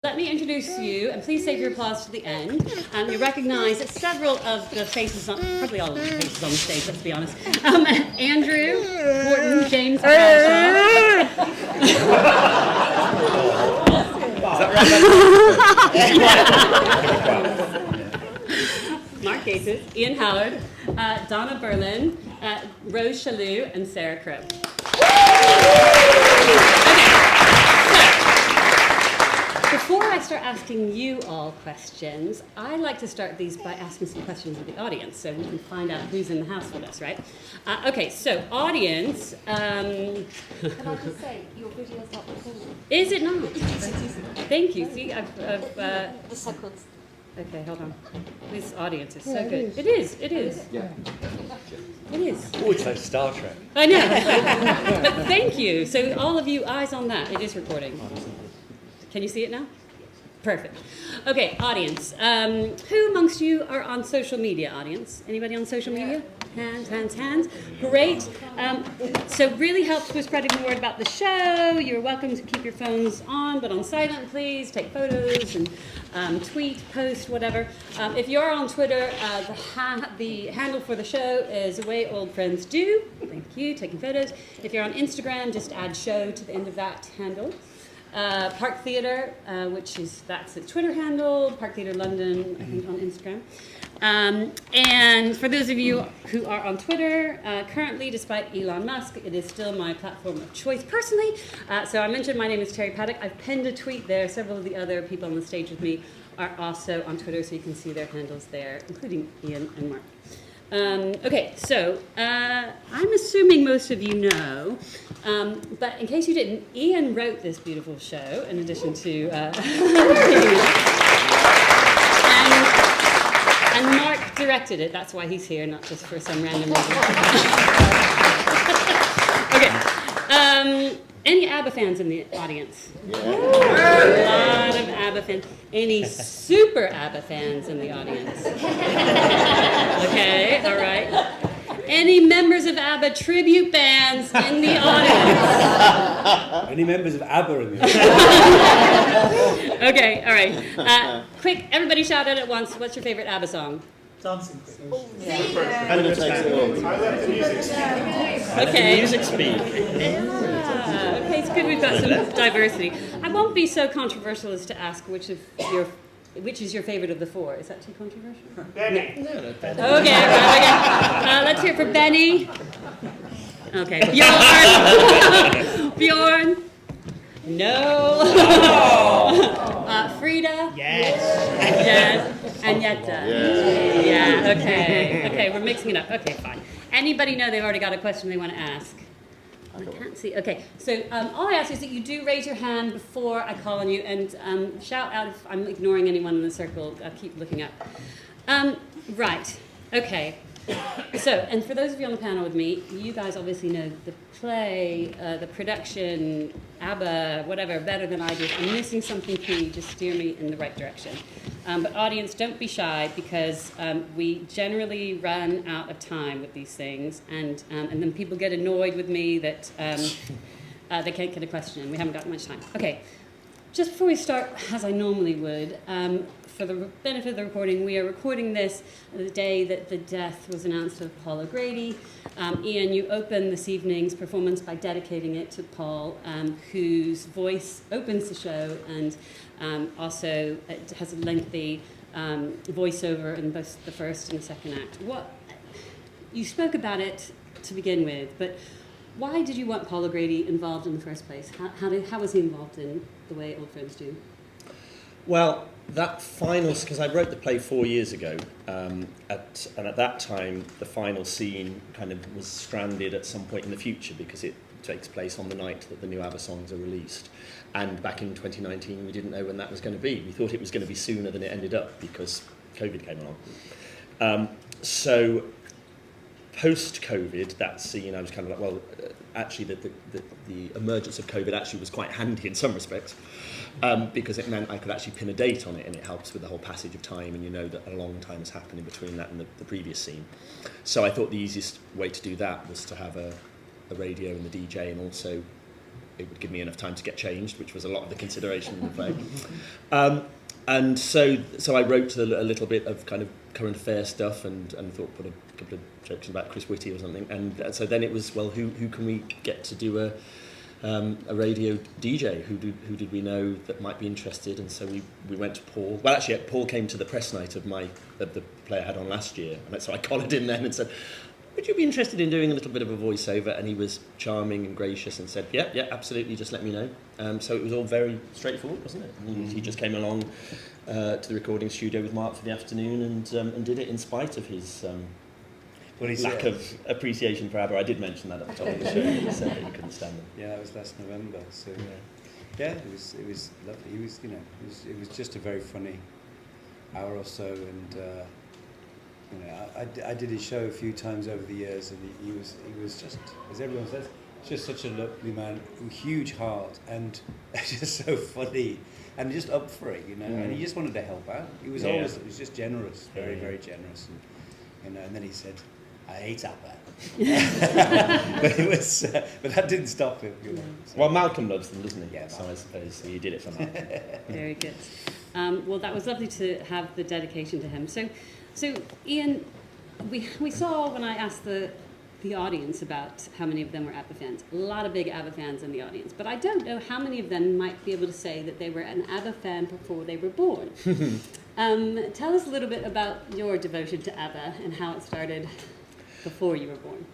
Let me introduce you, and please save your applause to the end. You recognise several of the faces, probably all of the faces on the stage, let's be honest. Andrew, Gordon, James, Bradshaw. Mark Gatiss, Ian Hallard, Donna Berlin, Rose Chaloux, and Sarah Crow. Before I start asking you all questions, I like to start these by asking some questions of the audience so we can find out who's in the house with us, right? Okay, so audience... Can I just say, your video's not recorded. Is it not? Thank you. See, The seconds. Okay, hold on. This audience is so good. It is. Yeah. It is. Oh, it's like Star Trek. I know. But thank you. So all of you, eyes on that. It is recording. Can you see it now? Perfect. Okay, audience. Who amongst you are on social media, audience? Anybody on social media? Hands. Great. So really helps with spreading the word about the show. You're welcome to keep your phones on, but on silent, please. Take photos and tweet, post, whatever. If you're on Twitter, the handle for the show is The Way Old Friends Do. Thank you, taking photos. If you're on Instagram, just add show to the end of that handle. Park Theatre, that's the Twitter handle, Park Theatre London, I think, on Instagram. And for those of you who are on Twitter, currently, despite Elon Musk, it is still my platform of choice personally. So I mentioned my name is Terry Paddock. I've pinned a tweet there. Several of the other people on the stage with me are also on Twitter, so you can see their handles there, including Ian and Mark. Okay, so I'm assuming most of you know, but in case you didn't, Ian wrote this beautiful show in addition to and Mark directed it. That's why he's here, not just for some random reason. Okay, any ABBA fans in the audience? Yeah. A lot of ABBA fans. Any super ABBA fans in the audience? Okay, all right. Any members of ABBA tribute bands in the audience? Any members of ABBA in the audience? Okay, all right. Quick, everybody shout out at once. What's your favorite ABBA song? Dancing Queen. Oh, yeah. And it takes it all. I like the music speed. Okay. Music speed. Okay, it's good we've got some diversity. I won't be so controversial as to ask which is your favorite of the four. Is that too controversial? Benny. Okay. Let's hear it for Benny. Okay. Bjorn. No. Frida. Yes. And Yetta. Yeah. Okay, we're mixing it up. Okay, fine. Anybody know they've already got a question they want to ask? I can't see. Okay, so all I ask is that you do raise your hand before I call on you, and shout out if I'm ignoring anyone in the circle. I'll keep looking up. Right. Okay. So, and for those of you on the panel with me, you guys obviously know the play, the production, ABBA, whatever, better than I do. If I'm missing something key, just steer me in the right direction. But audience, don't be shy, because we generally run out of time with these things, and then people get annoyed with me that they can't get a question in. We haven't got much time. Okay, just before we start, as I normally would, for the benefit of the recording, we are recording this the day that the death was announced of Paul O'Grady. Ian, you open this evening's performance by dedicating it to Paul, whose voice opens the show, and also it has a lengthy voiceover in both the first and the second act. You spoke about it to begin with, but why did you want Paul O'Grady involved in the first place? How was he involved in The Way Old Friends Do? Well, that final, because I wrote the play 4 years ago, and at that time the final scene kind of was stranded at some point in the future because it takes place on the night that the new ABBA songs are released. And back in 2019 we didn't know when that was going to be. We thought it was going to be sooner than it ended up because COVID came along. So post-COVID, that scene, I was kind of like, well, actually the emergence of COVID actually was quite handy in some respects, because it meant I could actually pin a date on it, and it helps with the whole passage of time, and you know that a long time has happened in between that and the previous scene. So I thought the easiest way to do that was to have a radio and the DJ, and also it would give me enough time to get changed, which was a lot of the consideration in the play. And so I wrote a little bit of kind of current affair stuff and thought put a couple of jokes about Chris Whitty or something. And so then it was, well, who can we get to do a radio DJ? Who did we know that might be interested? And so we went to Paul. Well, actually, Paul came to the press night of the play I had on last year. And so I collared in then and said, would you be interested in doing a little bit of a voiceover? And he was charming and gracious and said, yeah, absolutely, just let me know. So it was all very straightforward, wasn't it? He just came along to the recording studio with Mart for the afternoon and did it in spite of his lack of appreciation for ABBA. I did mention that at the top of the show. He said that he couldn't stand them. Yeah, that was last November. So yeah, it was lovely. He was, it was just a very funny hour or so, and I did his show a few times over the years, and he was just, as everyone says, just such a lovely man, huge heart, and just so funny, and just up for it, and he just wanted to help out. He was always, it was just generous, very, very generous, and then he said, I hate ABBA. but that didn't stop him. So. Well, Malcolm loves them, doesn't he? Yeah, so I suppose he did it for Malcolm. Very good. Well, that was lovely to have the dedication to him. So Ian, we saw when I asked the audience about how many of them were ABBA fans, a lot of big ABBA fans in the audience, but I don't know how many of them might be able to say that they were an ABBA fan before they were born. Tell us a little bit about your devotion to ABBA and how it started before you were born.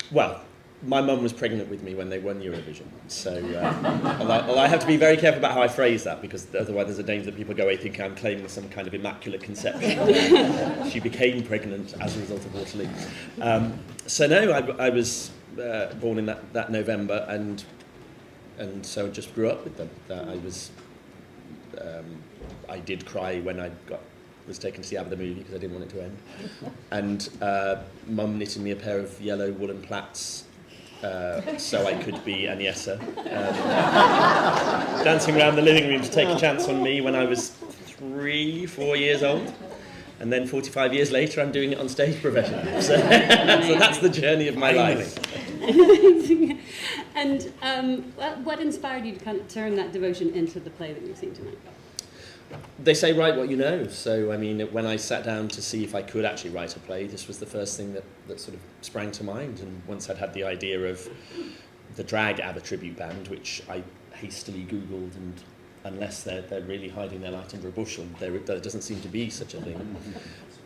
Well, my mum was pregnant with me when they won Eurovision, so although I have to be very careful about how I phrase that, because otherwise there's a danger that people go, I think I'm claiming some kind of immaculate conception. She became pregnant as a result of Waterloo. So no, I was born in that November, and so just grew up with them. I did cry when I was taken to see ABBA the movie because I didn't want it to end. And Mum knitted me a pair of yellow woolen plaits so I could be Agnesa. Dancing around the living room to take a chance on me when I was 4 years old. And then 45 years later, I'm doing it on stage professionally. So that's the journey of my life. And what inspired you to kind of turn that devotion into the play that we've seen tonight? They say write what you know. So, I mean, when I sat down to see if I could actually write a play, this was the first thing that sort of sprang to mind. And once I'd had the idea of the drag ABBA tribute band, which I hastily Googled, and unless they're really hiding their light under a bushel, there doesn't seem to be such a thing.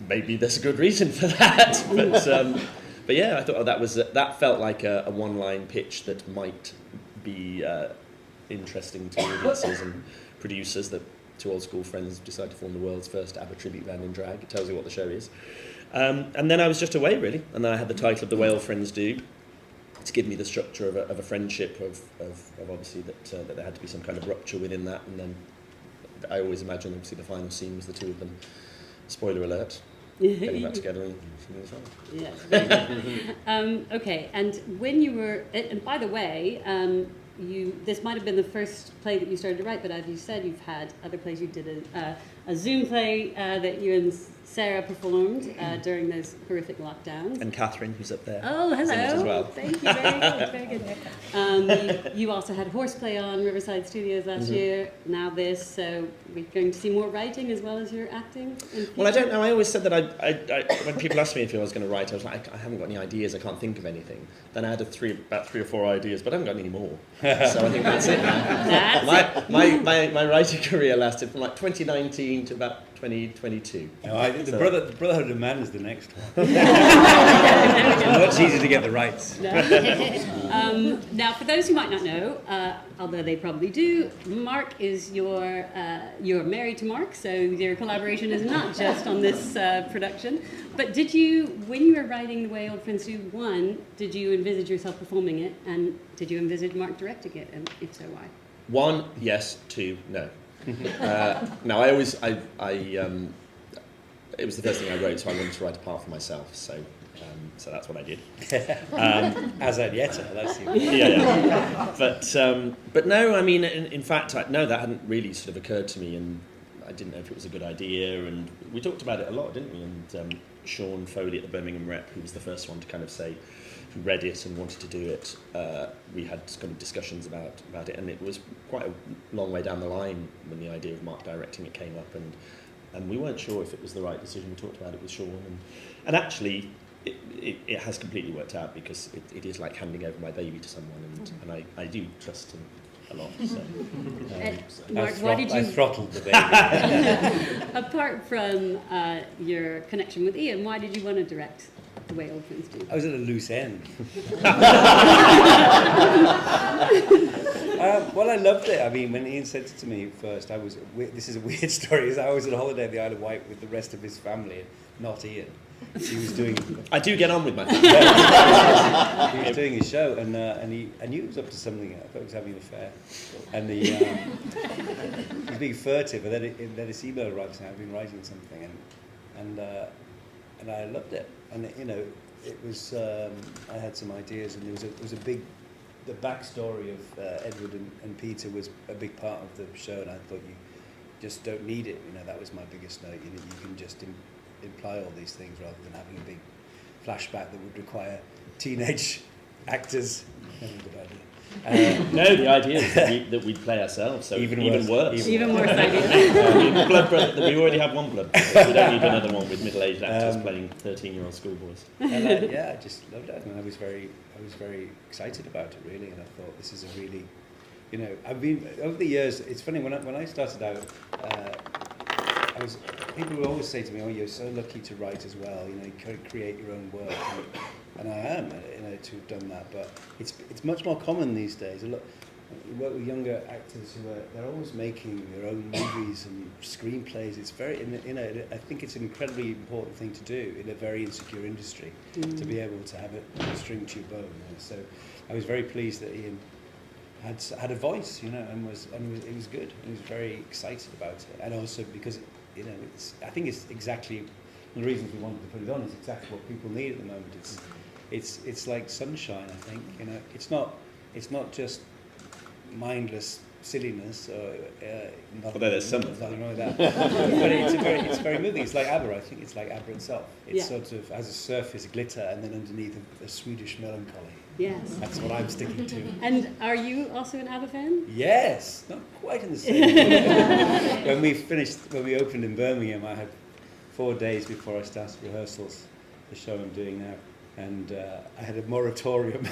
Maybe there's a good reason for that. But yeah, I thought that felt like a one-line pitch that might be interesting to audiences and producers, that two old school friends decided to form the world's first ABBA tribute band in drag. It tells you what the show is. And then I was just away, really. And then I had the title of The Way Old Friends Do, to give me the structure of a friendship, of obviously that there had to be some kind of rupture within that. And then I always imagine, obviously, the final scene was the two of them, spoiler alert, getting back together and singing the song. Yes, very good. Okay, and when you were, and by the way, this might have been the first play that you started to write, but as you said, you've had other plays. You did a Zoom play that you and Sarah performed during those horrific lockdowns. And Catherine, who's up there. Oh, hello. As well. Thank you, very good. You also had horseplay on Riverside Studios last year, now this, so we're going to see more writing as well as your acting? Well, I don't know. I always said that I when people asked me if I was going to write, I was like, I haven't got any ideas, I can't think of anything. Then I had about 3 or 4 ideas, but I haven't got any more. So I think that's it now. My writing career lasted from like 2019 to about 2022. No, the Brotherhood of Man is the next one. Much easier to get the rights. Now, for those who might not know, although they probably do, Mark is you're married to Mark, so your collaboration is not just on this production. But did you, when you were writing The Way Old Friends Do, one, did you envisage yourself performing it, and did you envisage Mark directing it, and if so, why? 1, yes. 2, no. No, it was the first thing I wrote, so I wanted to write a part for myself. So that's what I did. As Agneta, that's you. Yeah. But no, I mean, in fact, no, that hadn't really sort of occurred to me, and I didn't know if it was a good idea, and we talked about it a lot, didn't we? And Sean Foley at the Birmingham Rep, who was the first one to kind of say, who read it and wanted to do it, we had kind of discussions about it, and it was quite a long way down the line when the idea of Mark directing it came up, and we weren't sure if it was the right decision. We talked about it with Sean, and actually it has completely worked out, because it is like handing over my baby to someone, and I do trust him a lot. So, Mark, why did I you, throttled the baby. apart from your connection with Ian, why did you want to direct The Way Old Friends Do? I was at a loose end. Well, I loved it. I mean, when Ian said it to me first, this is a weird story, is I was on holiday at the Isle of Wight with the rest of his family, not Ian. He was doing. I do get on with my family. He was doing his show, and I knew he was up to something. I thought he was having an affair, and he was being furtive. And then this email arrived saying I've been writing something, and I loved it. And it was I had some ideas, and there was a big. The backstory of Edward and Peter was a big part of the show, and I thought you just don't need it. That was my biggest note. You can just imply all these things rather than having a big flashback that would require teenage actors. Never a good idea. No, the idea is that we'd play ourselves, so even worse. Even worse idea. Blood brother, we already have one blood brother. We don't need another one with middle-aged actors playing 13-year-old schoolboys. And I just loved it, and I was very excited about it, really. And I thought, this is a really, I've been over the years. It's funny when I started out. People would always say to me, "Oh, you're so lucky to write as well. You can create your own work," and I am, to have done that. But it's much more common these days. You work with younger actors they're always making their own movies and screenplays. It's very, I think it's an incredibly important thing to do in a very insecure industry, to be able to have a string to your bow. So I was very pleased that Ian had a voice, and it was good. He was very excited about it, and also because. I think it's exactly the reasons we wanted to put it on is exactly what people need at the moment. It's like sunshine. I think it's not just mindless silliness or although there's some nothing wrong with that. But it's very moving. It's like ABBA. I think it's like ABBA itself. It sort of has a surface glitter and then underneath a Swedish melancholy. Yes. That's what I'm sticking to. And are you also an ABBA fan? Yes, not quite in the same way. When we opened in Birmingham, I had 4 days before I started rehearsals, the show I'm doing now, and I had a moratorium,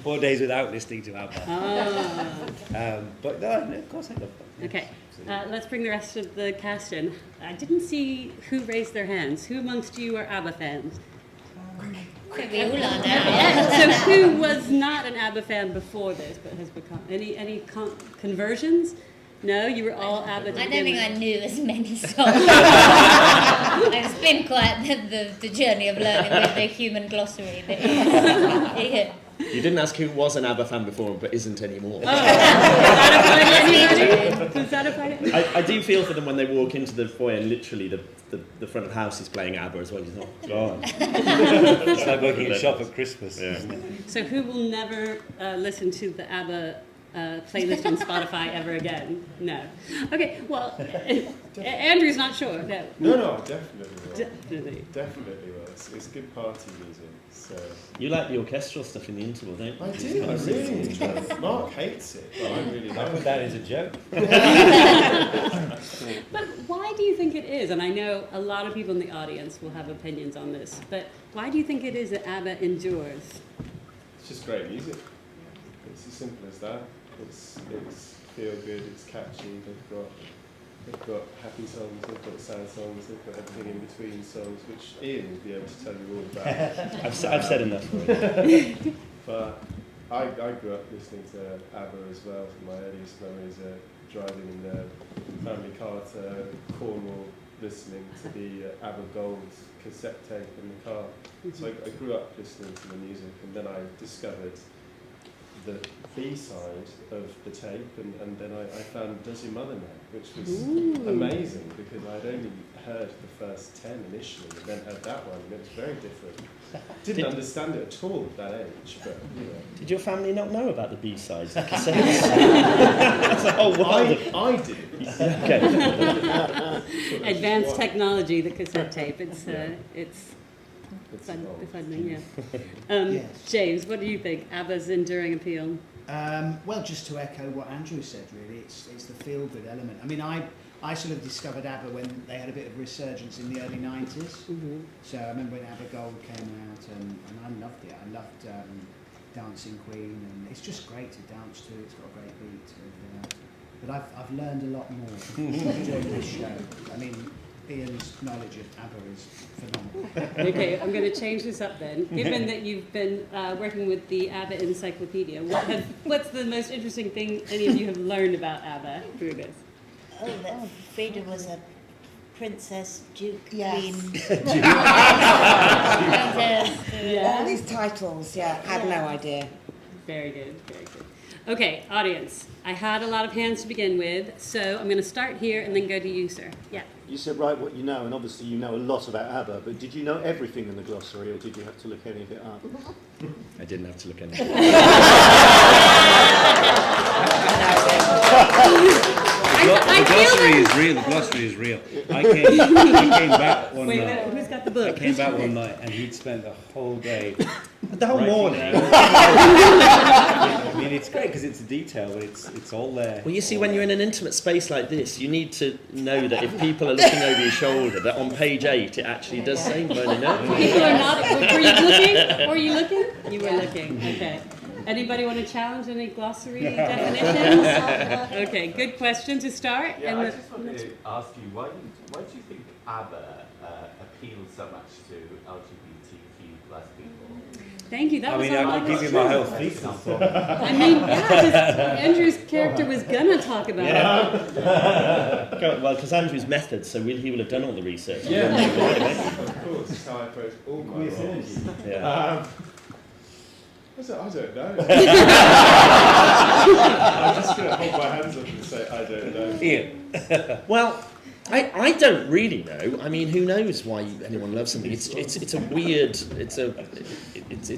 4 days without listening to ABBA. Oh. But no, of course I love them. Okay, let's bring the rest of the cast in. I didn't see who raised their hands. Who amongst you are ABBA fans? We all are now. So who was not an ABBA fan before this, but has become any conversions? No, you were all ABBA. I don't think I knew as many songs. It's been quite the journey of learning with the human glossary. Yeah. You didn't ask who was an ABBA fan before but isn't anymore. Oh. Does that apply to anybody? I do feel for them when they walk into the foyer and literally the front of house is playing ABBA as well. Oh, God. It's like working in a shop at Christmas, isn't it? So who will never listen to the ABBA playlist on Spotify ever again? No. Okay, well, Andrew's not sure. No. No, definitely will. Definitely. Definitely will. It's good party music. So You like the orchestral stuff in the interval, don't you? I do. I really enjoy. Mark hates it, but I really I like put it. that as a joke. But why do you think it is? And I know a lot of people in the audience will have opinions on this, but why do you think it is that ABBA endures? It's just great music. It's as simple as that. It's feel good. It's catchy. They've got happy songs. They've got sad songs. They've got everything in between songs, which Ian will be able to tell you all about. I've said enough already. But I grew up listening to ABBA as well. My earliest memories are driving in the family car to Cornwall, listening to the ABBA Gold cassette tape in the car. So I grew up listening to the music, and then I discovered the B-side of the tape, and then I found Does Your Mother Know, which was amazing, because I'd only heard the first 10 initially, and then heard that one, and it was very different. Didn't understand it at all at that age, but you know. Did your family not know about the B-sides, the cassettes? That's a whole world. I did. Okay. Advanced technology, the cassette tape. It's It's fun, evolved. yeah. Yes. James, what do you think? ABBA's enduring appeal. Well, just to echo what Andrew said, really, it's the feel-good element. I mean, I sort of discovered ABBA when they had a bit of resurgence in the early 90s. So I remember when ABBA Gold came out, and I loved it. I loved Dancing Queen, and it's just great to dance to. It's got a great beat. But I've learned a lot more during this show. I mean, Ian's knowledge of ABBA is phenomenal. Okay, I'm going to change this up then. Given that you've been working with the ABBA Encyclopedia, what's the most interesting thing any of you have learned about ABBA through this? Oh, that Frida was a princess, duke, Yes. queen. All these titles, had no idea. Very good, very good. Okay, audience, I had a lot of hands to begin with, so I'm going to start here and then go to you, sir. Yeah. You said write what you know, and obviously you know a lot about ABBA, but did you know everything in the glossary, or did you have to look any of it up? I didn't have to look anything. The glossary is real. The glossary is real. I came back one Wait, night. who's got the I book? came back one night, and he'd spent the whole day. The whole morning. I mean, it's great because it's a detail, but it's all there. Well, you see, when you're in an intimate space like this, you need to know that if people are looking over your shoulder, that on page 8 it actually does say Burning Up. People are not. Were you looking? Were you looking? You were looking. Okay. Anybody want to challenge any glossary definitions? Okay, good question to start. Yeah, And I just wanted to ask you, why do you think ABBA appeals so much to LGBTQ plus people? Thank you. That was I on my could give list. you my whole thesis. I mean, yeah, 'cause Andrew's character was gonna talk about it. Well, because Andrew's method, so he will have done all the research. Yeah, of course, that's how I approach all my roles. Yeah. I don't know. I'm just going to hold my hands up and say, I don't know. Ian. Well, I don't really know. I mean, who knows why anyone loves something? It's a weird, it's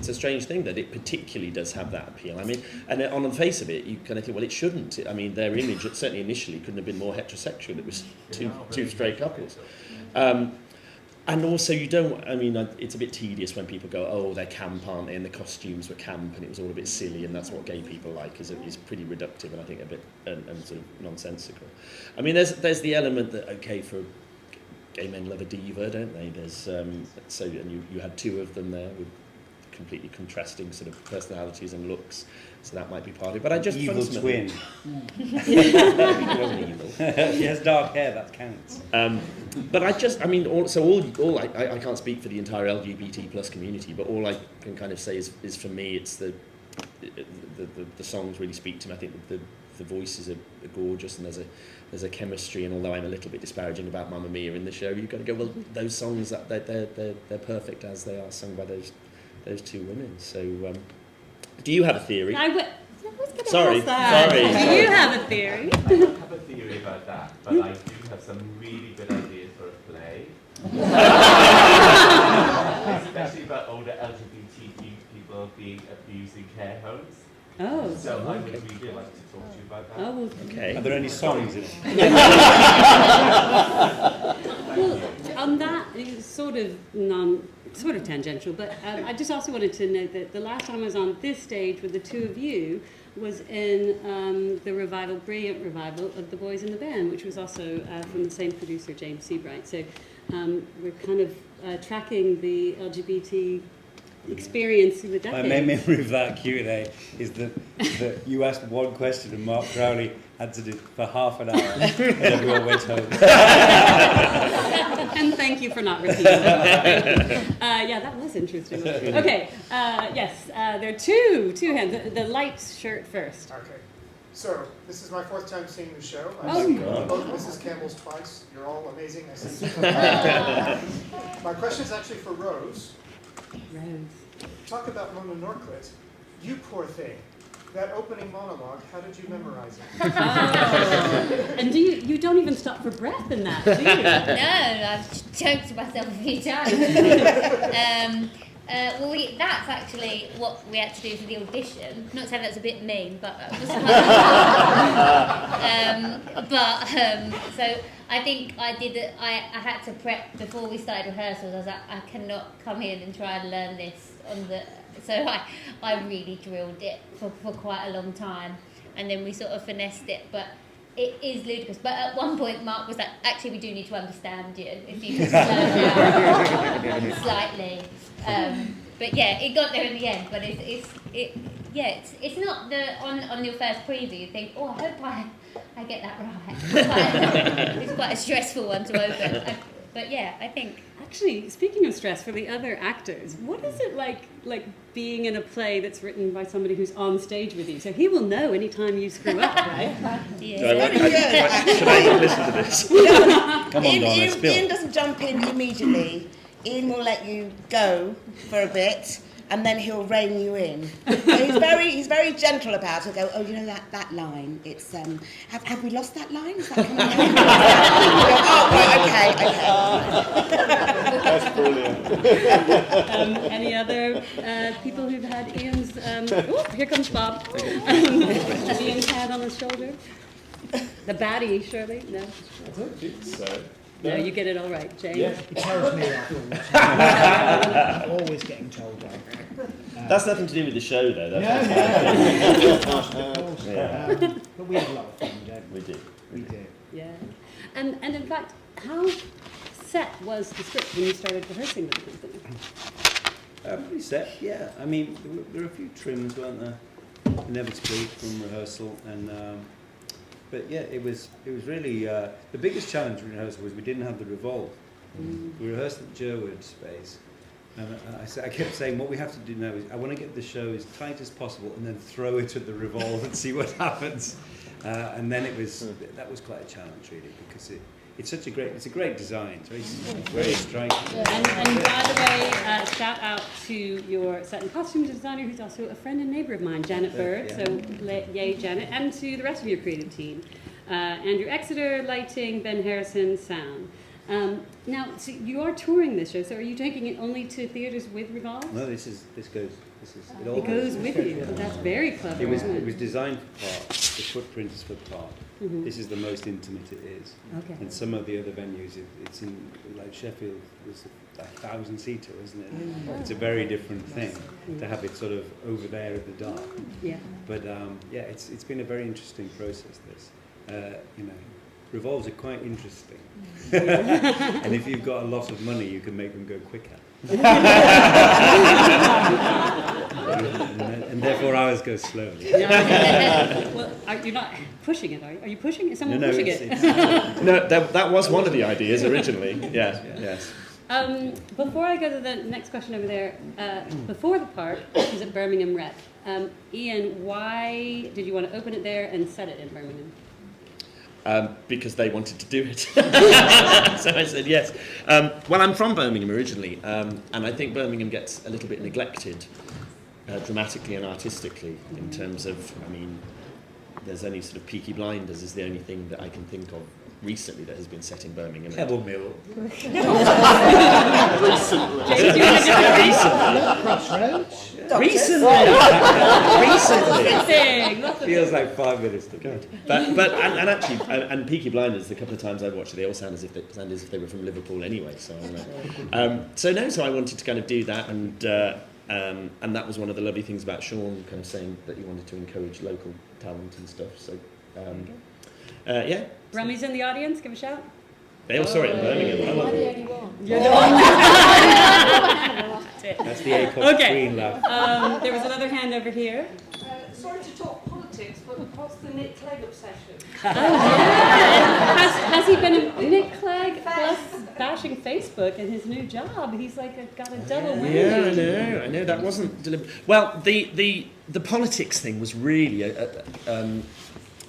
a strange thing that it particularly does have that appeal. I mean, and on the face of it, you kind of think, well, it shouldn't. I mean, their image, certainly initially, couldn't have been more heterosexual. It was two straight couples. And also, you don't, I mean, it's a bit tedious when people go, oh, they're camp, aren't they? And the costumes were camp, and it was all a bit silly, and that's what gay people like, is pretty reductive and I think a bit and sort of nonsensical. I mean, there's the element that, okay, for gay men love a diva, don't they? There's, and you had two of them there with completely contrasting sort of personalities and looks, so that might be part of it. But I just Evil twin. He wasn't evil. She has dark hair, that counts. But I can't speak for the entire LGBT plus community, but all I can kind of say is for me, it's the songs really speak to me. I think the voices are gorgeous, and there's a chemistry. And although I'm a little bit disparaging about Mamma Mia in the show, you've got to go, well, those songs they're perfect as they are sung by those two women. So, do you have a theory? Sorry. Do you have a theory? I don't have a theory about that, but I do have some really good ideas for a play. Especially about older LGBTQ people being abused in care homes. Oh. So I would really like to talk to you about that. Oh, well, Okay. Are there any songs in it? well, on that, it's sort of tangential, but I just also wanted to note that the last time I was on this stage with the two of you was in the brilliant revival of The Boys in the Band, which was also from the same producer, James Seabright. So we're kind of tracking the LGBT experience through the decade. My main memory of that Q&A is that you asked one question and Mark Crowley answered it for half an hour and then we all went home. And thank you for not repeating that. Yeah, that was interesting. Okay, yes, there are two hands. The light shirt first. Okay. So, this is my fourth time seeing the show. Oh, I've seen God. both Mrs. Campbell's twice. You're all amazing. I see. My question is actually for Rose. Rose. Talk about Mona Norcliffe. You poor thing. that opening monologue, how did you memorize it? Oh. And you don't even stop for breath in that, do you? No, I've choked myself a few times. Well, that's actually what we had to do for the audition. Not saying that's a bit mean, but it was quite so I think I did it. I had to prep before we started rehearsals. I was like, I cannot come in and try and learn this on the. So I really drilled it for quite a long time, and then we sort of finessed it. But it is ludicrous. But at one point, Mark was like, actually, we do need to understand you if you can slow down slightly. But yeah, it got there in the end. But it's not the on your first preview you think, oh, I hope I get that right. It's quite a stressful one to open. But yeah, I think. Actually, speaking of stress, for the other actors, what is it like being in a play that's written by somebody who's on stage with you? So he will know anytime you screw up, right? Yeah. Should I listen to this? Come on, Donna, spill. Ian doesn't jump in immediately. Ian will let you go for a bit, and then he'll rein you in. He's very gentle about it. He'll go, oh, you know that line. It's have we lost that line? Is that coming out? Oh, right, okay. That's brilliant. Any other people who've had Ian's? Oh, here comes Bob. Ian's hand on his shoulder. The baddie, Shirley. No. I don't think so. No, you get it all right, James. Yeah. He tells me that always getting told that. That's nothing to do with the show, though. That's But we have a lot of fun, don't we? We do. We do. Yeah. And in fact, how set was the script when you started rehearsing with the company? Pretty set, yeah. I mean, there were a few trims, weren't there? Inevitably from rehearsal, and but yeah, it was really the biggest challenge in rehearsal was we didn't have the revolve. We rehearsed at Jerwood space, and I kept saying what we have to do now is I want to get the show as tight as possible and then throw it at the revolve and see what happens. And then that was quite a challenge really, because it's a great design. It's very striking. And by the way, shout out to your set and costume designer, who's also a friend and neighbour of mine, Janet Bird. Yeah. So yay, Janet, and to the rest of your creative team, Andrew Exeter, lighting, Ben Harrison, sound. Now, so you are touring this show. So are you taking it only to theatres with Revolve? No, this goes. It goes with you. That's very clever. It was designed for part. The footprint is for part. Mm-hmm. This is the most intimate it is. Okay. And some of the other venues, it's in like Sheffield was a 1,000-seater, isn't it? It's a very different thing to have it sort of over there in the dark. Yeah. But it's been a very interesting process. This, revolves are quite interesting. And if you've got a lot of money, you can make them go quicker. and therefore ours go slowly. Well, you're not pushing it, are you? Are you pushing it? Is someone pushing it? No, that was one of the ideas originally. Yes. Before I go to the next question over there, before the part, which is at Birmingham Rep, Ian, why did you want to open it there and set it in Birmingham? Because they wanted to do it. So I said yes. Well, I'm from Birmingham originally, and I think Birmingham gets a little bit neglected dramatically and artistically in terms of, I mean, there's only sort of Peaky Blinders is the only thing that I can think of recently that has been set in Birmingham. Pebble Mill. Recently. Feels like 5 minutes to go. But actually, Peaky Blinders, the couple of times I've watched it, they all sound as if they were from Liverpool anyway. So so I wanted to kind of do that, and that was one of the lovely things about Sean, kind of saying that he wanted to encourage local talent and stuff. So yeah. Rummy's in the audience. Give a shout. They all saw it in Birmingham. You're the one. That's the APOC Queen laugh. There was another hand over here. Sorry to talk politics, but what's the Nick Clegg obsession? Has he been Nick Clegg plus bashing Facebook in his new job? He's like got a double win. Yeah, I know. That wasn't deliberate. Well, the politics thing was really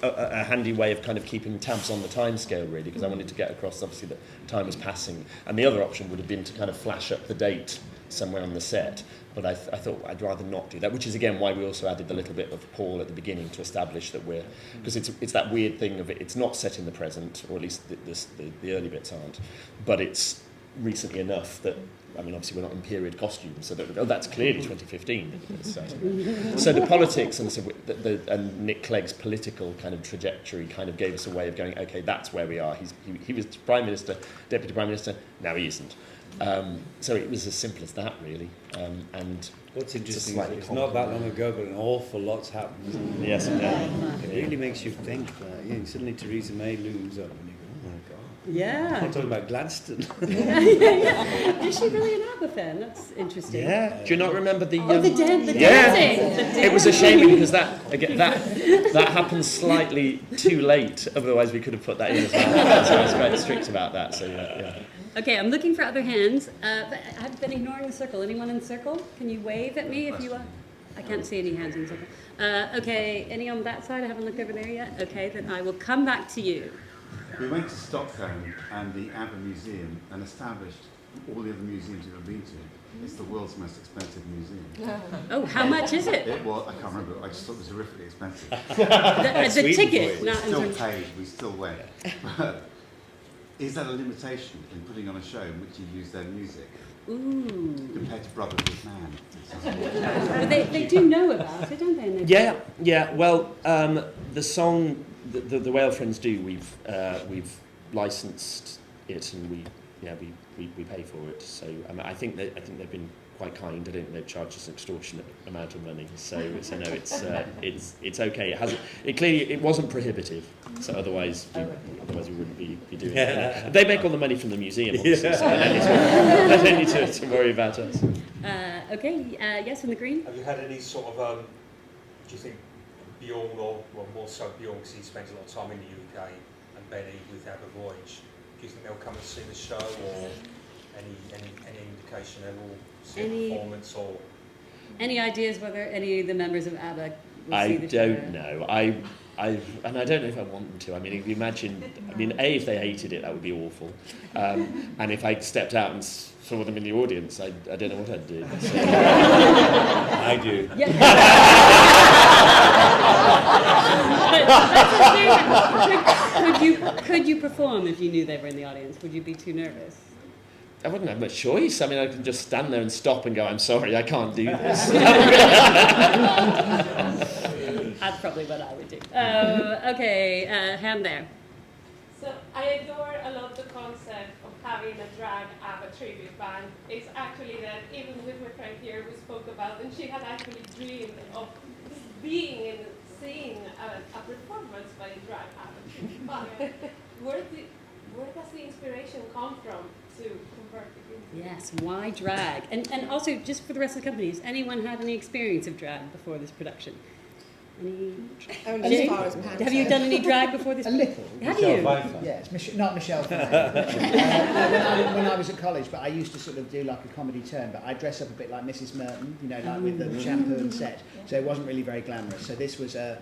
a handy way of kind of keeping tabs on the timescale, really, because I wanted to get across, obviously, that time was passing. And the other option would have been to kind of flash up the date somewhere on the set. But I thought I'd rather not do that, which is again why we also added the little bit of Paul at the beginning to establish that we're, because it's that weird thing of it's not set in the present, or at least the early bits aren't, but it's recently enough that, I mean, obviously we're not in period costumes, so that, that's clearly 2015. So the politics and and Nick Clegg's political kind of trajectory kind of gave us a way of going, okay, that's where we are. He was Prime Minister, Deputy Prime Minister, now he isn't. So it was as simple as that, really. And what's interesting is it's not that long ago, but an awful lot's happened. Isn't it? Yes, it really makes you think that. Suddenly Theresa May looms up, and you go, oh my God. Yeah. I'm talking about Gladstone. Yeah. Is she really an ABBA fan? That's interesting. Yeah. Do you not remember the? The dancing. It was a shame because that happened slightly too late. Otherwise, we could have put that in as well. So I was quite strict about that. So yeah. Okay, I'm looking for other hands. But I've been ignoring the circle. Anyone in the circle? Can you wave at me if you are? I can't see any hands in the circle. Okay, any on that side? I haven't looked over there yet. Okay, then I will come back to you. We went to Stockholm and the ABBA Museum and established all the other museums we've been to. It's the world's most expensive museum. Oh, how much is it? Well, I can't remember. I just thought it was horrifically expensive. the ticket? We still paid. We still went. But is that a limitation in putting on a show in which you use their music? Ooh. Compared to Brother Big Man. But they do know about it, don't they? Yeah. Well, the song, the Whale Friends do. We've licensed it, and we pay for it. So I think they've been quite kind. I don't think they've charged us an extortionate amount of money. So no, it's okay. It wasn't prohibitive. So otherwise we wouldn't be doing it. They make all the money from the museum, obviously. So they don't need to worry about us. Okay. Yes, in the green. Have you had any sort of? Do you think Bjorn, or more so Bjorn, because he spends a lot of time in the UK, and Benny with ABBA Voyage? Do you think they'll come and see the show, or any indication they will see a performance, or any ideas whether any of the members of ABBA will see the show? I don't know. And I don't know if I want them to. I mean, if you imagine, if they hated it, that would be awful. And if I stepped out and saw them in the audience, I don't know what I'd do. So. I do. Could you perform if you knew they were in the audience? Would you be too nervous? I wouldn't have much choice. I mean, I could just stand there and stop and go, I'm sorry, I can't do this. That's probably what I would do. Okay, hand there. So I adore a lot the concept of having a drag ABBA tribute band. It's actually that even with my friend here we spoke about, and she had actually dreamed of being and seeing a performance by a drag ABBA tribute band. Where does the inspiration come from to convert it into? Yes, why drag? And also, just for the rest of the company, has anyone had any experience of drag before this production? Only as far as panto. Have you done any drag before this? A little. Have you? Yes, not Michelle Pfeiffer. when I was at college, but I used to sort of do like a comedy turn, but I dress up a bit like Mrs. Merton, like with the shampoo and set. So it wasn't really very glamorous. So this was a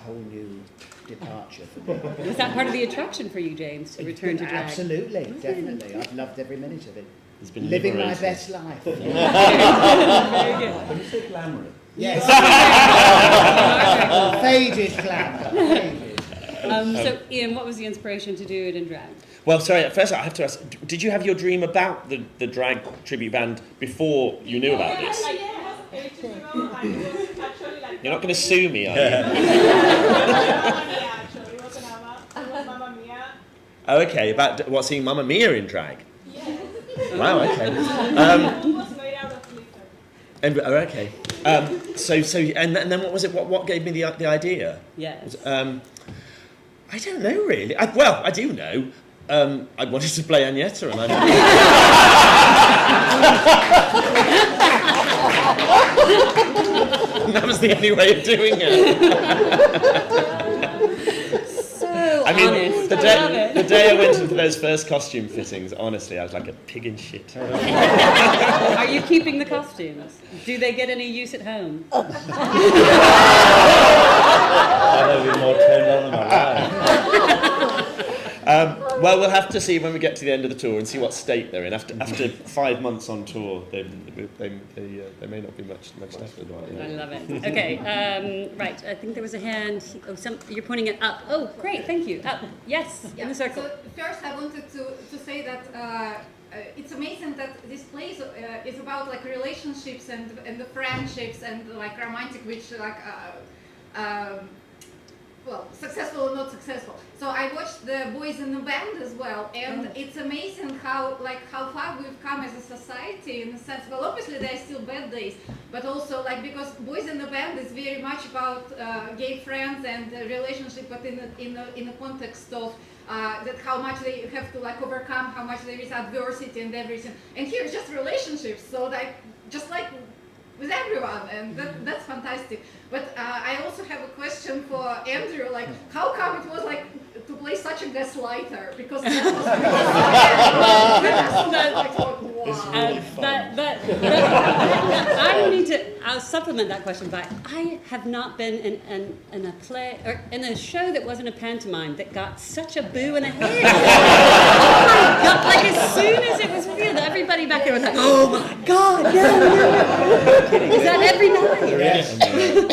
whole new departure for me. Was that part of the attraction for you, James, to return to drag? Absolutely, definitely. I've loved every minute of it. It's been living my best life. Very good. When you say glamorous. Yes. Faded glamour. So, Ian, what was the inspiration to do it in drag? Well, sorry, at first I have to ask, did you have your dream about the drag tribute band before you knew about this? You're not going to sue me, are you? Oh, okay, about what, seeing Mamma Mia in drag? Wow, okay. Okay. And then what was it? What gave me the idea? Yes. I don't know really. I do know. I wanted to play Agneta, and that was the only way of doing it. I mean, the day I went into those first costume fittings, honestly, I was like a pig in shit. Are you keeping the costumes? Do they get any use at home? I've never been more turned on in my life. Well, we'll have to see when we get to the end of the tour and see what state they're in. After 5 months on tour, they may not be much left. I love it. Okay, right. I think there was a hand. Oh, you're pointing it up. Oh, great. Thank you. Up. Yes, in the circle. So first, I wanted to say that it's amazing that this place is about like relationships and the friendships and like romantic, which like well, successful or not successful. So I watched The Boys in the Band as well, and it's amazing how far we've come as a society in a sense. Well, obviously there are still bad days, but also like because Boys in the Band is very much about gay friends and relationship, but in the context of that how much they have to like overcome, how much there is adversity and everything. And here it's just relationships, so like just like with everyone, and that's fantastic. But I also have a question for Andrew, like how come it was like to play such a gaslighter? Because that was I need to supplement that question by I have not been in a play or in a show that wasn't a pantomime that got such a boo and a hit. Oh my God, like as soon as it was revealed, everybody back there was like, oh my God, no. Is that every night?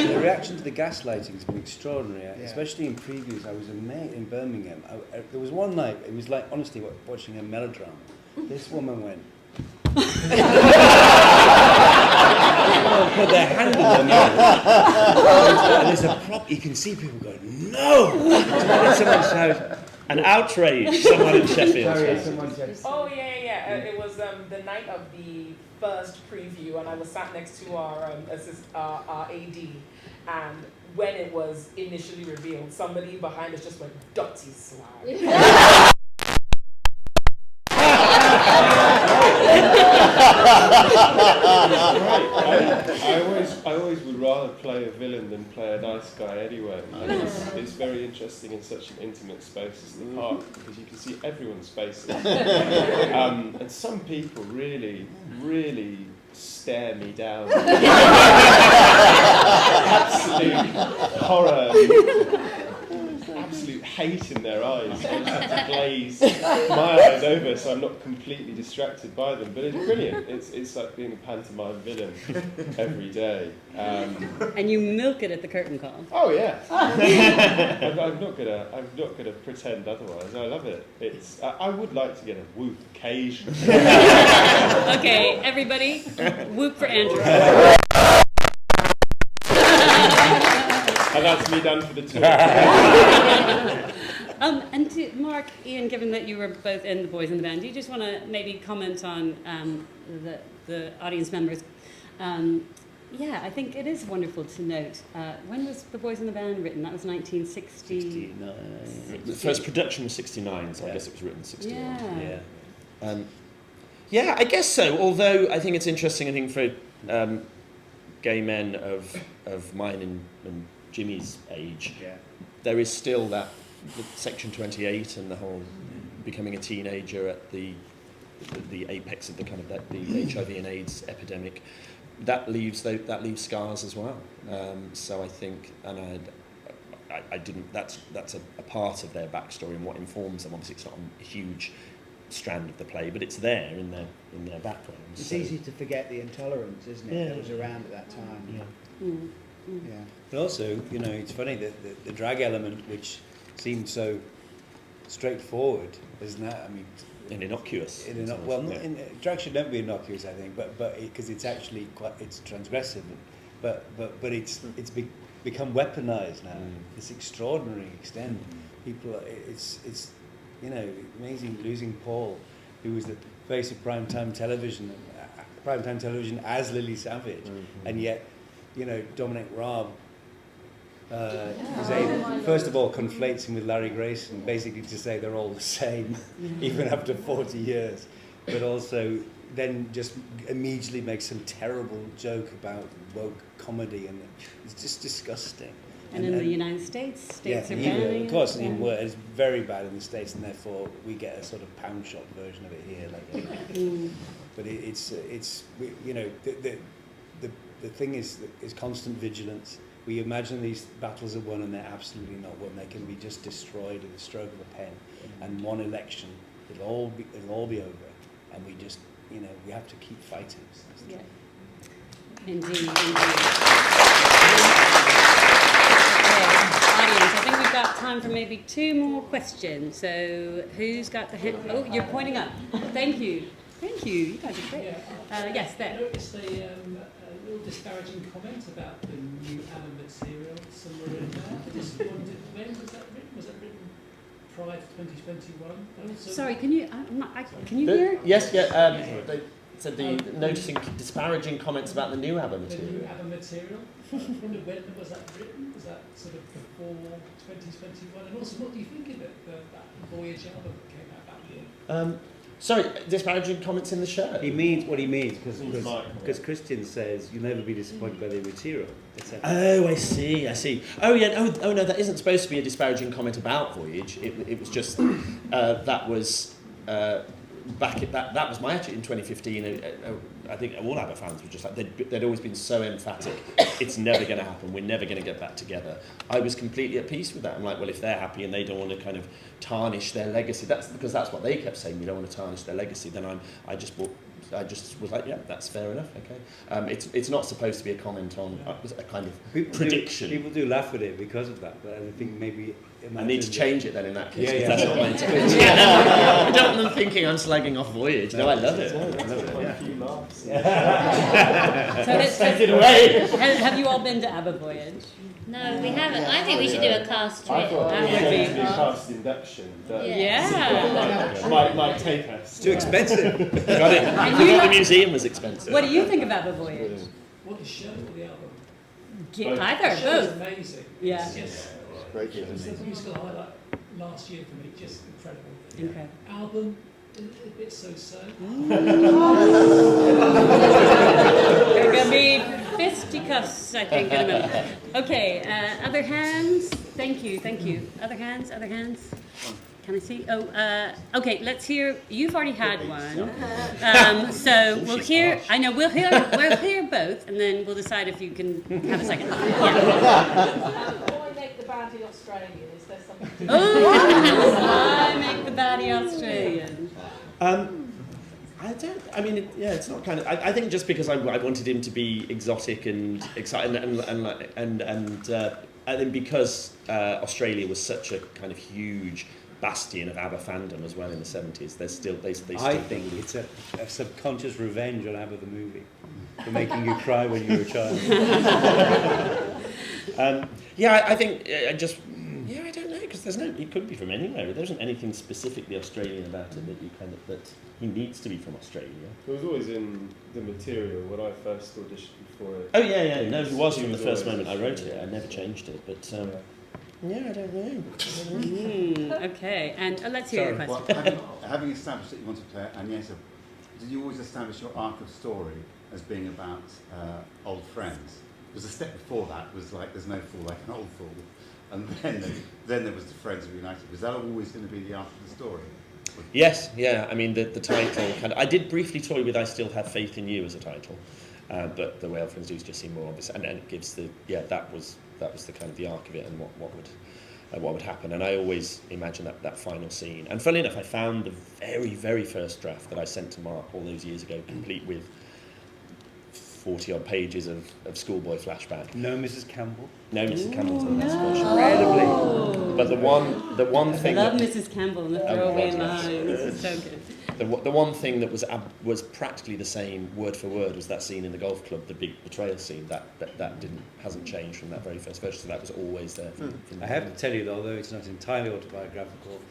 The reaction to the gaslighting has been extraordinary, especially in previews. I was amazed in Birmingham. There was one night, it was like, honestly, watching a melodrama. This woman went, put their hand on their mouth. And there's a prop, you can see people going, no! Someone's house. An outrage, someone in Sheffield. Oh, yeah. It was the night of the first preview, and I was sat next to our AD, and when it was initially revealed, somebody behind us just went, "Dirty slag." I always would rather play a villain than play a nice guy anyway. It's very interesting in such an intimate space as the park because you can see everyone's faces. And some people really, really stare me down. Absolute horror. Absolute hate in their eyes. I just have to glaze my eyes over so I'm not completely distracted by them. But it's brilliant. It's like being a pantomime villain every day. And you milk it at the curtain call. Oh yeah. I'm not gonna pretend otherwise. I love it. I would like to get a whoop occasionally. Okay, everybody, whoop for Andrew. And that's me done for the tour. And to Mark, Ian, given that you were both in The Boys in the Band, do you just want to maybe comment on the audience members? Yeah, I think it is wonderful to note. When was The Boys in the Band written? That was 1969. The first production was 69, so I guess it was written 61. Yeah. Yeah, I guess so. Although I think it's interesting, I think for gay men of mine and Jimmy's age, there is still that Section 28 and the whole becoming a teenager at the apex of the kind of the HIV and AIDS epidemic. That leaves scars as well. So I think, and I didn't. That's a part of their backstory and what informs them. Obviously, it's not a huge strand of the play, but it's there in their background. It's easy to forget the intolerance, isn't it? That was around at that time. Yeah. But also, it's funny that the drag element, which seemed so straightforward, isn't that? I mean, and innocuous. Drag should never be innocuous, I think, but because it's actually it's transgressive, but it's become weaponized now. This extraordinary extent. People, it's amazing losing Paul, who was the face of primetime television as Lily Savage, and yet, Dominic Raab first of all conflates him with Larry Grayson, basically to say they're all the same, even after 40 years, but also then just immediately makes some terrible joke about woke comedy, and it's just disgusting. And in the United States are banning of course, it's very bad in the States, and therefore we get a sort of pound shop version of it here. But the thing is constant vigilance. we imagine these battles are won, and they're absolutely not won. They can be just destroyed with the stroke of a pen. And one election, it'll all be over, and we just, we have to keep fighting. Yeah. Indeed. Audience, I think we've got time for maybe 2 more questions. So who's got the hand? Oh, you're pointing up. Thank you. You guys are great. Yes, there. I noticed a little disparaging comment about the new ABBA material somewhere in there. I just wondered, when was that written? Was that written prior to 2021? Sorry, can you? Can you hear? Yes, yeah. They said noticing disparaging comments about the new ABBA material. The new ABBA material. I wondered, when was that written? Was that sort of before 2021? And also, what do you think of it? That Voyage album that came out that year. Sorry, disparaging comments in the show. He means what he means, because Christian says you'll never be disappointed by the material, etc. Oh, I see. Oh, yeah. Oh, no, that isn't supposed to be a disparaging comment about Voyage. It was just that was that was my attitude in 2015. I think all ABBA fans were just like they'd always been so emphatic. It's never going to happen. We're never going to get back together. I was completely at peace with that. I'm like, well, if they're happy and they don't want to kind of tarnish their legacy, that's because that's what they kept saying. We don't want to tarnish their legacy. Then I just was like, yeah, that's fair enough. Okay. It's not supposed to be a comment on a kind of prediction. People do laugh at it because of that, but I think maybe. I need to change it then in that case, because Yeah. that's not my intention. I don't want them thinking I'm slagging off Voyage. No, I love it. A few laughs. So Take it away. Have you all been to ABBA Voyage? No, we haven't. I think we should do a cast trip. I thought That it would was be a cast induction. Yeah. Might take us. It's too expensive. The museum was expensive. What do you think of ABBA Voyage? What the show or the album? Either, The show is both. amazing. Yeah. It's just, it was the musical highlight last year for me. Just incredible. Okay. Album, a bit so-so. There are going to be fisticuffs, I think, in a minute. Okay, other hands? Thank you. Other hands? Can I see? Oh, okay, let's hear, you've already had one. So we'll hear, I know, we'll hear both, and then we'll decide if you can have a second. Yeah. Why make the baddie Australian? Is there something? Why make the baddie Australian? It's not kind of. I think just because I wanted him to be exotic and exciting, and then because Australia was such a kind of huge bastion of ABBA fandom as well in the 70s. I think it's a subconscious revenge on ABBA the movie for making you cry when you were a child. I think I don't know, because it could be from anywhere. There isn't anything specifically Australian about it that he needs to be from Australia. It was always in the material when I first auditioned for it. Oh yeah. No, it was from the first moment I wrote it. I never changed it, but. I don't know. Okay, and let's hear your question. Well, having established that you want to play Agneta, did you always establish your arc of story as being about old friends? Because the step before that was like, there's no fool like an old fool, and then there was the Friends Reunited. Was that always going to be the arc of the story? Yes, yeah. I mean, the title kind of. I did briefly toy with "I Still Have Faith in You" as a title, but the Whale Friends do just seem more obvious, and it gives that was the kind of the arc of it and what would happen. And I always imagined that final scene. And funnily enough, I found the very, very first draft that I sent to Mark all those years ago, complete with 40-odd pages of schoolboy flashback. No Mrs. Campbell? No Mrs. Campbell's in this version. Incredibly. But the one thing... I love Mrs. Campbell and the throwaway line. This is so good. The one thing that was practically the same word for word was that scene in the golf club, the big betrayal scene. That hasn't changed from that very first version. So that was always there. From I have to tell you, although it's not entirely autobiographical,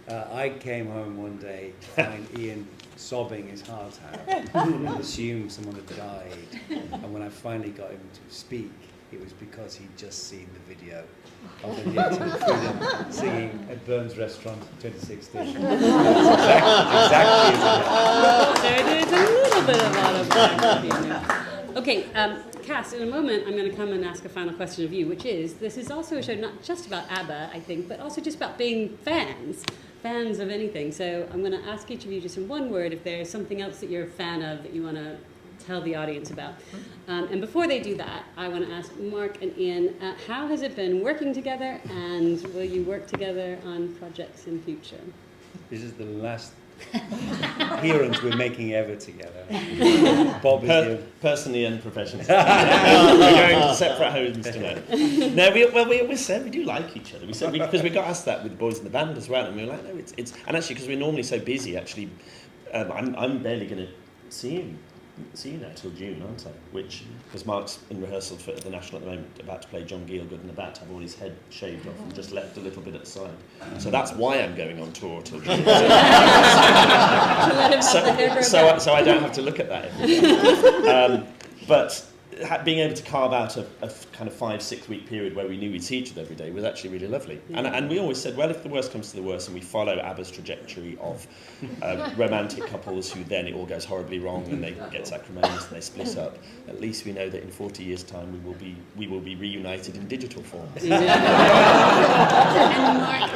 I came home one day to find Ian sobbing his heart out and assumed someone had died. And when I finally got him to speak, it was because he'd just seen the video of the Freedom singing at Burns Restaurant 2016. Exactly There is a little bit of autobiography. Okay, Cass, in a moment I'm going to come and ask a final question of you, which is, this is also a show not just about ABBA, I think, but also just about being fans of anything. So I'm going to ask each of you just in one word if there's something else that you're a fan of that you want to tell the audience about. And before they do that, I want to ask Mark and Ian, how has it been working together, and will you work together on projects in future? This is the last appearance we're making ever together. Bob is here. Personally and professionally. We're going to separate homes tonight. No, we always said we do like each other. We said because we got asked that with the boys in the band as well, and we were like, no, it's and actually because we're normally so busy, actually, I'm barely going to see you now till June, aren't I? Which, because Mark's in rehearsal for the National at the moment, about to play John Gielgud, and about to have all his head shaved off and just left a little bit at the side. So that's why I'm going on tour till June. So I don't have to look at that every day. But being able to carve out a kind of 5-6 week period where we knew we'd see each other every day was actually really lovely. And we always said, well, if the worst comes to the worst and we follow ABBA's trajectory of romantic couples who then it all goes horribly wrong and they get acrimonious and they split up, at least we know that in 40 years' time we will be reunited in digital form. And Mark,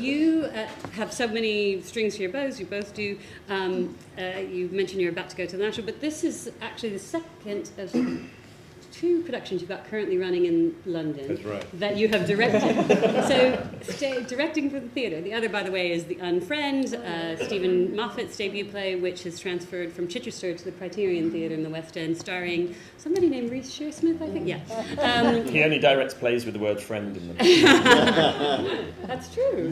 you have so many strings to your bows. You both do. You mentioned you're about to go to the National, but this is actually the second of 2 productions you've got currently running in London. That's right. That you have directed. So directing for the theatre. The other, by the way, is The Unfriend, Stephen Moffat's debut play, which has transferred from Chichester to the Criterion Theatre in the West End, starring somebody named Reece Shearsmith, I think. Yeah. He only directs plays with the word friend in them. That's true.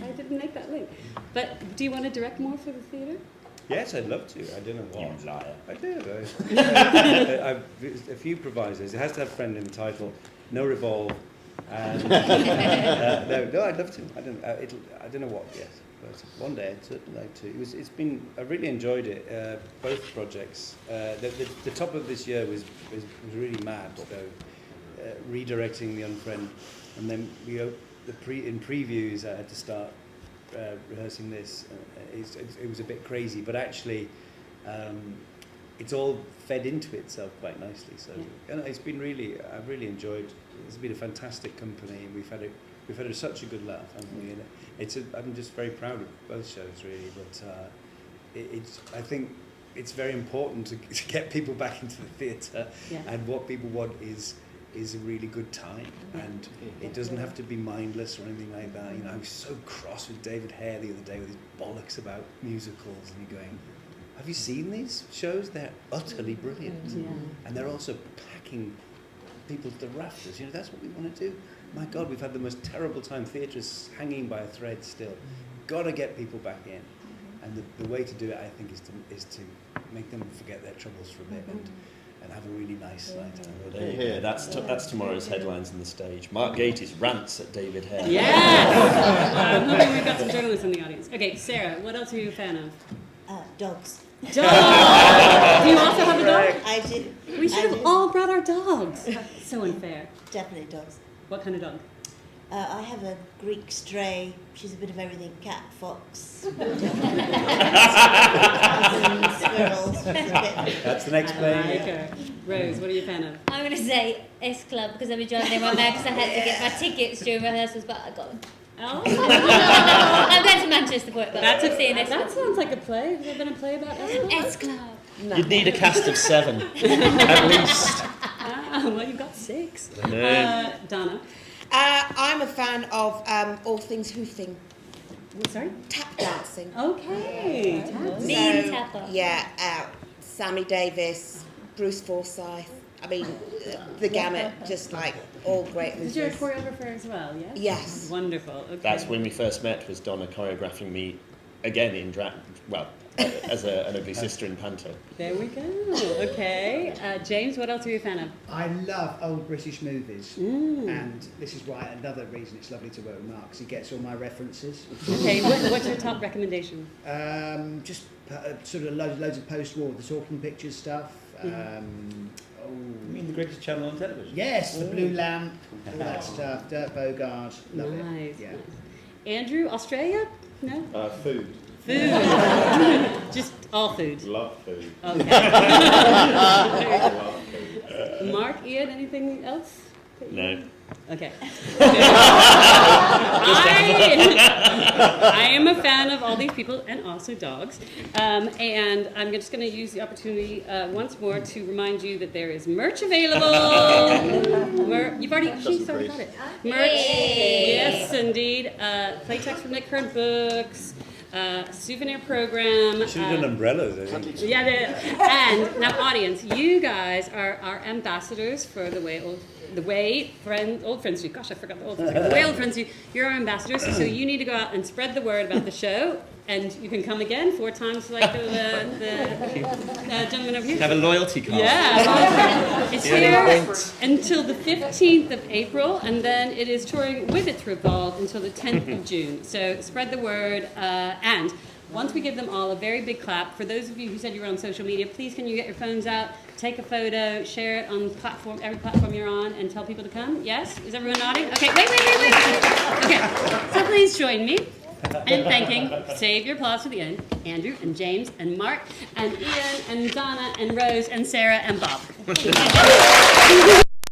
I didn't make that link. But do you want to direct more for the theatre? Yes, I'd love to. I don't know what. You liar. I do. I've a few provisos. It has to have friend in the title. No revolve. And, no, I'd love to. I don't know what yet. But one day I'd certainly like to. I really enjoyed it. Both projects. The top of this year was really mad. So redirecting The Unfriend, and then in previews I had to start rehearsing this. It was a bit crazy, but actually it's all fed into itself quite nicely. So it's been I've really enjoyed. It's been a fantastic company, and we've had such a good laugh, haven't we? And I'm just very proud of both shows, really. But I think it's very important to get people back into the theatre, and what people want is a really good time, and it doesn't have to be mindless or anything like that. I was so cross with David Hare the other day with his bollocks about musicals, and you're going, have you seen these shows? They're utterly brilliant, and they're also packing people to the rafters. That's what we want to do. My God, we've had the most terrible time. Theatre's hanging by a thread still. Got to get people back in, and the way to do it, I think, is to make them forget their troubles for a bit and have a really nice night. That's tomorrow's headlines on the stage. Mark Gatiss rants at David Hare. Yes! We've got some journalists in the audience. Okay, Sarah, what else are you a fan of? Dogs. Dogs! Do you also have a dog? I do. We should have all brought our dogs. So unfair. Definitely dogs. What kind of dog? I have a Greek stray. She's a bit of everything. Cat, fox. Squirrels. That's the next play. Rose, what are you a fan of? I'm going to say S Club because I've been driving there right now because I had to get my tickets during rehearsals, but I got them. Oh. I'm going to Manchester for it, but that sounds like a play. Has there been a play about S Club? S Club. No. You'd need a cast of 7, at least. Well, you've got 6. Donna? I'm a fan of all things hoofing. Sorry? Tap dancing. Okay. Tapper. Yeah, Sammy Davis, Bruce Forsyth. I mean, the gamut, just like all great hoofers. You're a choreographer as well, yes? Yes. Wonderful. Okay. That's when we first met, was Donna choreographing me again in as an ugly sister in Panto. There we go. Okay. James, what else are you a fan of? I love old British movies. And this is why another reason it's lovely to work with Mark, because he gets all my references. Okay, what's your top recommendation? Just sort of loads of post-war, the talking pictures stuff. You mean the Greatest Channel on television? Yes, The Blue Lamp, all that stuff. Dirk Bogarde, love it. Nice. Yeah. Andrew, Australia? No? Food. Food. Just all food. Love food. Okay. Love food. Mark, Ian, anything else? No. Okay. I am a fan of all these people and also dogs. And I'm just going to use the opportunity once more to remind you that there is merch available. You've already, she's already got it. Merch. Yes, indeed. Playtext from Nick Current Books. Souvenir program. Should have done umbrellas, I think. Yeah, and now, audience, you guys are our ambassadors for the way old friends do. Gosh, I forgot the old friends. The way old friends do. You're our ambassadors, so you need to go out and spread the word about the show. And you can come again 4 times like the gentleman over here. Have a loyalty card. Yeah, it's here until the 15th of April, and then it is touring with its Revolve until the 10th of June. So spread the word, and once we give them all a very big clap, for those of you who said you were on social media, please can you get your phones out, take a photo, share it on every platform you're on, and tell people to come? Yes? Is everyone nodding? Okay, wait. Okay, so please join me in thanking, save your applause for the end, Andrew and James and Mark and Ian and Donna and Rose and Sarah and Bob.